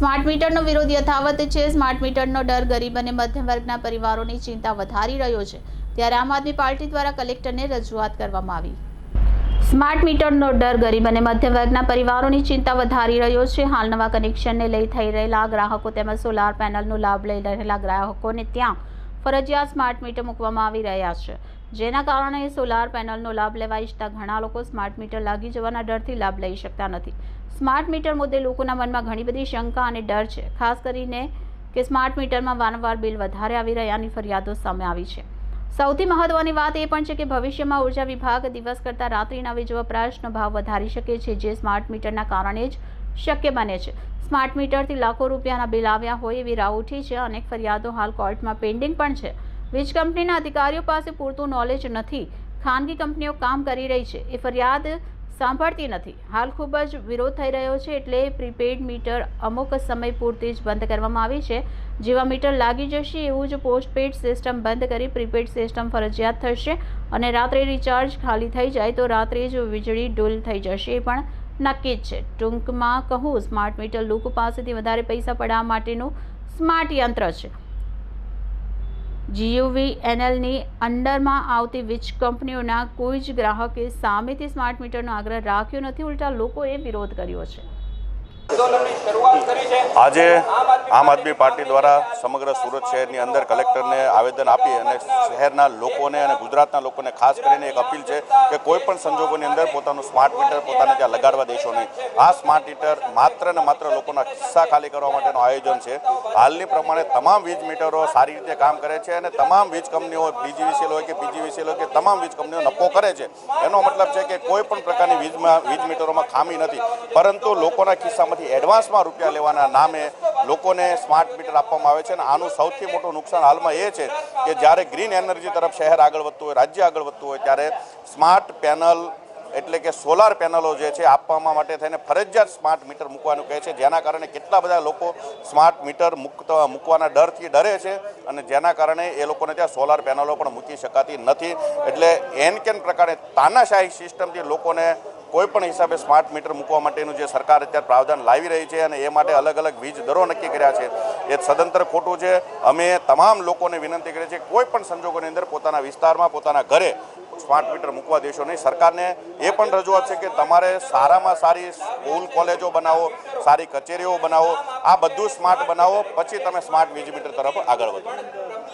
Smart મીટરનો વિરોધ યથાવત છે। સ્માર્ટ મીટરનો ડર ગરીબ અને મધ્યમ વર્ગના પરિવારોની ચિંતા વધારી રહ્યો છે, ત્યારે આમ આદમી પાર્ટી દ્વારા કલેક્ટરને રજૂઆત કરવામાં આવી। સ્માર્ટ મીટરનો ડર ગરીબ અને મધ્યમ વર્ગના પરિવારોની ચિંતા વધારી રહ્યો છે। હાલ નવા કનેક્શનને લઈ થઈ રહેલા ગ્રાહકો તેમજ સોલાર પેનલનો લાભ લઈ રહેલા ગ્રાહકોને ત્યાં ફરજિયાત સ્માર્ટ મીટર મૂકવામાં આવી રહ્યા છે, જેના કારણે સોલાર પેનલનો લાભ લેવા ઈચ્છતા ઘણા લોકો સ્માર્ટ મીટર લાગી જવાના ડરથી લાભ લઈ શકતા નથી। સ્માર્ટ મીટર મુદ્દે લોકોના મનમાં ઘણી બધી શંકા અને ડર છે, ખાસ કરીને કે સ્માર્ટ મીટરમાં વારંવાર બિલ વધારે આવી રહ્યાની ફરિયાદો સામે આવી છે। સૌથી મહત્વની વાત એ પણ છે કે ભવિષ્યમાં ઉર્જા વિભાગ દિવસ કરતાં રાત્રિના વીજ વપરાશનો ભાવ વધારી શકે છે, જે સ્માર્ટ મીટરના કારણે જ શક્ય બને છે। સ્માર્ટ મીટરથી લાખો રૂપિયાના બિલ આવ્યા હોય એવી રાવ ઉઠી છે। અનેક ફરિયાદો હાલ કોર્ટમાં પેન્ડિંગ પણ છે। વીજ કંપનીના અધિકારીઓ પાસે પૂરતું નોલેજ નથી, ખાનગી કંપનીઓ કામ કરી રહી છે એ ફરિયાદ સાંભળતી નથી। હાલ ખૂબ જ વિરોધ થઈ રહ્યો છે, એટલે પ્રીપેડ મીટર અમુક સમય પૂરતી જ બંધ કરવામાં આવી છે। જેવા મીટર લાગી જશે એવું જ પોસ્ટપેડ સિસ્ટમ બંધ કરી પ્રીપેડ સિસ્ટમ ફરજિયાત થશે અને રાત્રે રિચાર્જ ખાલી થઈ જાય તો રાત્રે જ વીજળી ડૂલ થઈ જશે એ પણ નક્કી જ છે। ટૂંકમાં કહું, સ્માર્ટ મીટર લોકો પાસેથી વધારે પૈસા પડાવવા માટેનું સ્માર્ટ યંત્ર છે। GUVNLની અંડરમાં આવતી વીજ કંપનીઓના કોઈ જ ગ્રાહકે સામેથી સ્માર્ટ મીટરનો આગ્રહ રાખ્યો નથી, ઉલટા લોકોએ વિરોધ કર્યો છે। આજે આમ આદમી પાર્ટી દ્વારા સમગ્ર સુરત શહેરની અંદર કલેક્ટરને આવેદન આપી અને શહેરના લોકોને અને ગુજરાતના લોકોને ખાસ કરીને એક અપીલ છે કે કોઈ પણ સંજોગોની અંદર પોતાનું સ્માર્ટ મીટર પોતાને ત્યાં લગાડવા દેશો નહીં। આ સ્માર્ટ મીટર માત્ર ને માત્ર લોકોના ખિસ્સા ખાલી કરવા માટેનું આયોજન છે। હાલની પ્રમાણે તમામ વીજ મીટરો સારી રીતે કામ કરે છે અને તમામ વીજ કંપનીઓ BGVCL હોય કે PGVCL હોય કે તમામ વીજ કંપનીઓ નફો કરે છે। એનો મતલબ છે કે કોઈ પણ પ્રકારની વીજ મીટરોમાં ખામી નથી, પરંતુ લોકોના ખિસ્સામાંથી એડવાન્સમાં રૂપિયા લેવાના નામે લોકોને સ્માર્ટ મીટર આપવામાં આવે છે। અને આનું સૌથી મોટું નુકસાન હાલમાં એ છે કે જ્યારે ગ્રીન એનર્જી તરફ શહેર આગળ વધતું હોય, રાજ્ય આગળ વધતું હોય, ત્યારે સ્માર્ટ પેનલ એટલે કે સોલાર પેનલો જે છે આપવામાં માટે થઈને ફરજિયાત સ્માર્ટ મીટર મૂકવાનું કહે છે, જેના કારણે કેટલા બધા લોકો સ્માર્ટ મીટર મૂકવાના ડરથી ડરે છે અને જેના કારણે એ લોકોને ત્યાં સોલાર પેનલો પણ મૂકી શકાતી નથી। એટલે એન કેન પ્રકારે તાનાશાહી સિસ્ટમથી લોકોને કોઈ પણ હિસાબે સ્માર્ટ મીટર મૂકવા માટેનું જે સરકાર અત્યારે પ્રાવધાન લાવી રહી છે અને એ માટે અલગ અલગ વીજ દરો નક્કી કર્યા છે, એ સદંતર ખોટું છે। અમે તમામ લોકોને વિનંતી કરીએ છીએ કોઈ પણ સંજોગોની અંદર પોતાના વિસ્તારમાં પોતાના ઘરે સ્માર્ટ મીટર મૂકવા દેશો નહીં। સરકારને એ પણ રજૂઆત છે કે તમારે સારામાં સારી સ્કૂલ કોલેજો બનાવો, સારી કચેરીઓ બનાવો, આ બધું સ્માર્ટ બનાવો, પછી તમે સ્માર્ટ વીજ મીટર તરફ આગળ વધો।